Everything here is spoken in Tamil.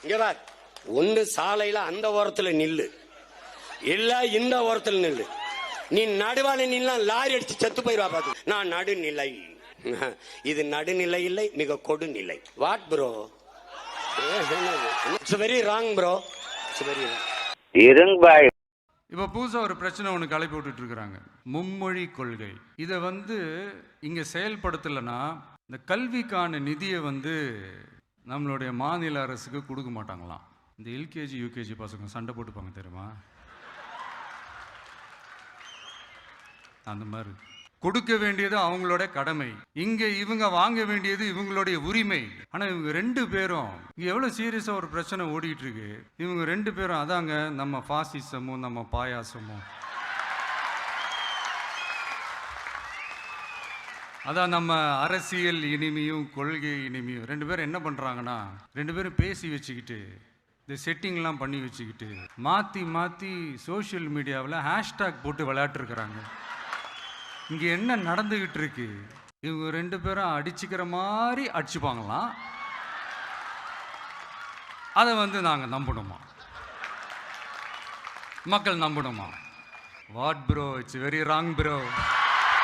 இங்க பார், ஒன்று சாலையில அந்த ஓரத்துல நில்லு, இல்ல இந்த ஓரத்துல நில்லு. நீ நடுவால நின்னா லாரி அடிச்சு செத்து போயிருவா பாத்து. நான் நடுநிலை. இது நடுநிலை இல்லை, மிக கொடுநிலை. What bro? It's very wrong bro. It's very wrong. இருங்க பாய். இப்போ புதுசாக ஒரு பிரச்சனை ஒன்று கிளப்பி விட்டுட்டு இருக்கிறாங்க, மும்மொழி கொள்கை. இதை இங்கே செயல்படுத்தலைன்னா இந்த கல்விக்கான நிதியை நம்மளுடைய மாநில அரசுக்கு கொடுக்க மாட்டாங்களாம். இந்த எல்கேஜி யூகேஜி பசங்க சண்டை போட்டுப்பாங்க தெரியுமா? அந்த மாதிரி கொடுக்க வேண்டியது அவங்களோட கடமை, இங்க இவங்க வாங்க வேண்டியது இவங்களுடைய உரிமை. ஆனா இவங்க ரெண்டு பேரும் இங்க எவ்வளவு சீரியஸா ஒரு பிரச்சனை ஓடிட்டு இருக்கு. இவங்க ரெண்டு பேரும் அதாங்க நம்ம பாசிசமும் நம்ம பாயாசமும், அதான் நம்ம அரசியல் இனிமையும் கொள்கை இனிமையும். ரெண்டு பேரும் என்ன பண்றாங்கன்னா, ரெண்டு பேரும் பேசி வச்சுக்கிட்டு இந்த செட்டிங்லாம் பண்ணி வச்சுக்கிட்டு மாற்றி மாற்றி சோஷியல் மீடியாவில் ஹேஷ்டாக் போட்டு விளையாட்டுருக்குறாங்க. இங்கே என்ன நடந்துக்கிட்டு இருக்கு, இவங்க ரெண்டு பேரும் அடிச்சுக்கிற மாதிரி அடிச்சுப்பாங்களாம். அதை நாங்கள் நம்பணுமா, மக்கள் நம்பணுமா? What bro? It's very wrong bro.